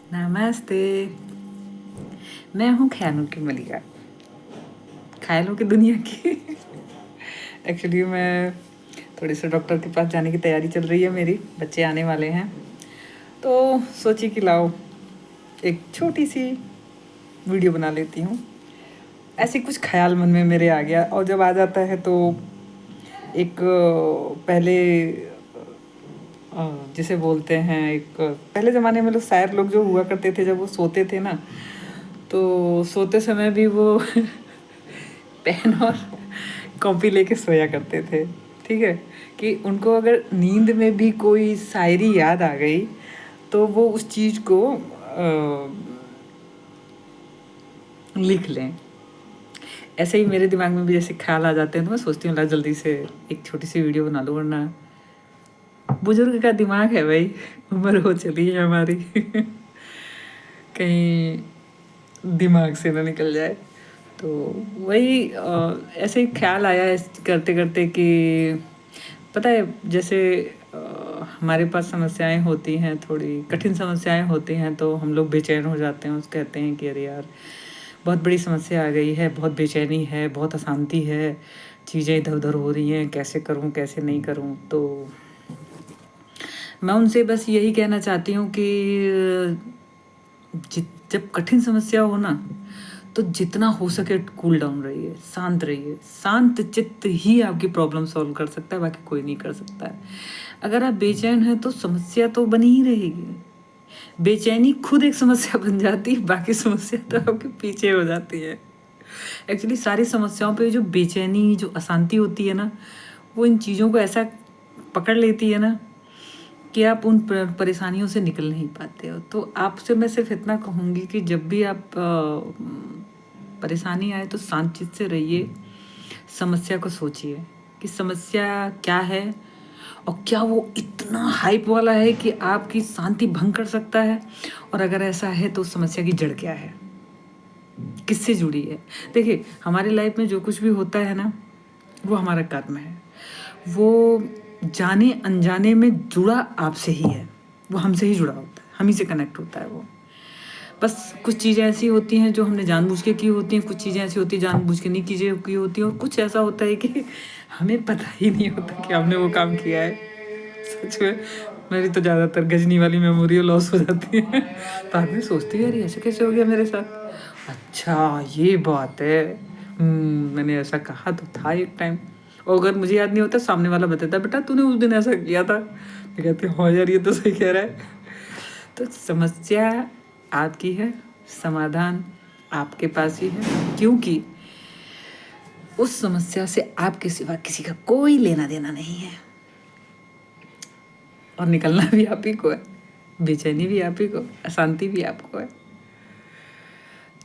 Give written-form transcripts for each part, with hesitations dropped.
नमस्ते। मैं हूँ ख्यालों की मलिका, ख्यालों की दुनिया की। एक्चुअली मैं थोड़ी सी डॉक्टर के पास जाने की तैयारी चल रही है मेरी, बच्चे आने वाले हैं, तो सोची कि लाओ एक छोटी सी वीडियो बना लेती हूँ। ऐसे कुछ ख्याल मन में मेरे आ गया, और जब आ जाता है तो एक पहले जिसे बोलते हैं, एक पहले ज़माने में लोग शायर लोग जो हुआ करते थे, जब वो सोते थे ना, तो सोते समय भी वो पेन और कॉपी लेके सोया करते थे। ठीक है, कि उनको अगर नींद में भी कोई शायरी याद आ गई तो वो उस चीज़ को लिख लें। ऐसे ही मेरे दिमाग में भी जैसे ख्याल आ जाते हैं तो मैं सोचती हूँ ला जल्दी से एक छोटी सी वीडियो बना लो, वरना बुजुर्ग का दिमाग है भाई, उम्र हो चली है हमारी। कहीं दिमाग से ना निकल जाए। तो वही ऐसे ही ख्याल आया करते करते कि पता है, जैसे हमारे पास समस्याएं होती हैं, थोड़ी कठिन समस्याएं होती हैं, तो हम लोग बेचैन हो जाते हैं। उस कहते हैं कि अरे यार बहुत बड़ी समस्या आ गई है, बहुत बेचैनी है, बहुत अशांति है, चीज़ें इधर उधर हो रही हैं, कैसे करूं कैसे नहीं करूं। तो मैं उनसे बस यही कहना चाहती हूँ कि जब कठिन समस्या हो ना, तो जितना हो सके कूल डाउन रहिए, शांत रहिए। शांत चित्त ही आपकी प्रॉब्लम सॉल्व कर सकता है, बाकी कोई नहीं कर सकता है। अगर आप बेचैन हैं तो समस्या तो बनी ही रहेगी। बेचैनी खुद एक समस्या बन जाती है, बाकी समस्या तो आपके पीछे हो जाती है। एक्चुअली सारी समस्याओं पे जो बेचैनी, जो अशांति होती है ना, वो इन चीज़ों को ऐसा पकड़ लेती है ना कि आप उन परेशानियों से निकल नहीं पाते हो। तो आपसे मैं सिर्फ इतना कहूँगी कि जब भी आप परेशानी आए तो शांत चित्त से रहिए, समस्या को सोचिए कि समस्या क्या है और क्या वो इतना हाइप वाला है कि आपकी शांति भंग कर सकता है, और अगर ऐसा है तो समस्या की जड़ क्या है, किससे जुड़ी है। देखिए, हमारी लाइफ में जो कुछ भी होता है ना, वो हमारा कर्म है। वो जाने अनजाने में जुड़ा आपसे ही है, वो हमसे ही जुड़ा होता है, हम ही से कनेक्ट होता है वो। बस कुछ चीज़ें ऐसी होती हैं जो हमने जानबूझ के की होती हैं, कुछ चीज़ें ऐसी होती हैं जानबूझ के नहीं की होती हैं, और कुछ ऐसा होता है कि हमें पता ही नहीं होता कि हमने वो काम किया है। सच में मेरी तो ज़्यादातर गजनी वाली मेमोरी लॉस हो जाती है। बाद में सोचती है यार ऐसे कैसे हो गया मेरे साथ, अच्छा ये बात है, मैंने ऐसा कहा तो था एक टाइम। और अगर मुझे याद नहीं होता, सामने वाला बताता बेटा तूने उस दिन ऐसा किया था, मैं कहती हाँ यार ये तो सही कह रहा है। तो समस्या आपकी है, समाधान आपके पास ही है, क्योंकि उस समस्या से आपके सिवा किसी का कोई लेना देना नहीं है, और निकलना भी आप ही को है, बेचैनी भी आप ही को, अशांति भी आपको है।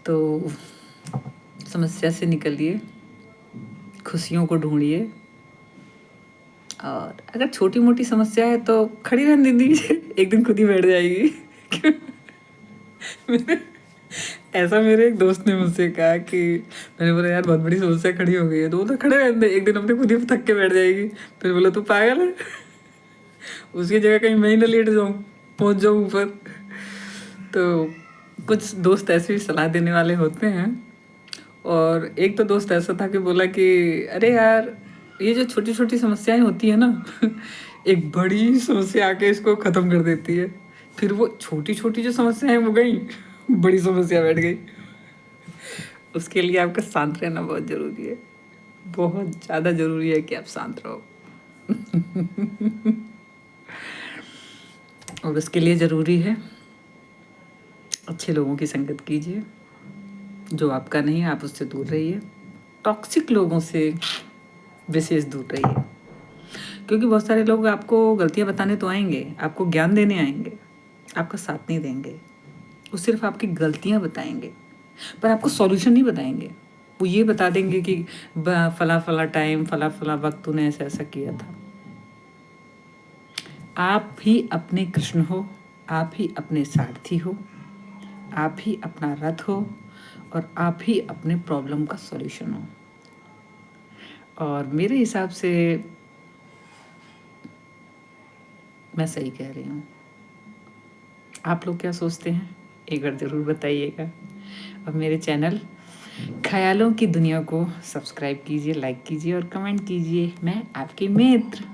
तो समस्या से निकलिए, खुशियों को ढूंढिए, और अगर छोटी मोटी समस्या है तो खड़ी रहने दीजिए, एक दिन खुद ही बैठ जाएगी। ऐसा मेरे एक दोस्त ने मुझसे कहा कि मैंने बोला यार बहुत बड़ी समस्या खड़ी हो गई है, तो बोला खड़े रहने दे, एक दिन अपने खुद ही थक के बैठ जाएगी। फिर बोला तू पागल है, उसकी जगह कहीं मैं ही ना लेट जाऊँ, पहुँच जाऊँ ऊपर। तो कुछ दोस्त ऐसे भी सलाह देने वाले होते हैं, और एक तो दोस्त ऐसा था कि बोला कि अरे यार ये जो छोटी छोटी समस्याएं होती है ना, एक बड़ी समस्या आके इसको ख़त्म कर देती है। फिर वो छोटी छोटी जो समस्याएं वो गई, बड़ी समस्या बैठ गई। उसके लिए आपका शांत रहना बहुत ज़रूरी है, बहुत ज़्यादा ज़रूरी है कि आप शांत रहो। और उसके लिए ज़रूरी है अच्छे लोगों की संगत कीजिए, जो आपका नहीं है आप उससे दूर रहिए, टॉक्सिक लोगों से विशेष दूर रहिए, क्योंकि बहुत सारे लोग आपको गलतियां बताने तो आएंगे, आपको ज्ञान देने आएंगे, आपका साथ नहीं देंगे। वो सिर्फ आपकी गलतियां बताएंगे, पर आपको सॉल्यूशन नहीं बताएंगे। वो ये बता देंगे कि फला फला टाइम, फला फला वक्त तूने ऐसा ऐसा किया था। आप ही अपने कृष्ण हो, आप ही अपने सारथी हो, आप ही अपना रथ हो, और आप ही अपने प्रॉब्लम का सॉल्यूशन हो। और मेरे हिसाब से मैं सही कह रही हूँ। आप लोग क्या सोचते हैं? एक बार ज़रूर बताइएगा। और मेरे चैनल ख़यालों की दुनिया को सब्सक्राइब कीजिए, लाइक कीजिए और कमेंट कीजिए। मैं आपकी मित्र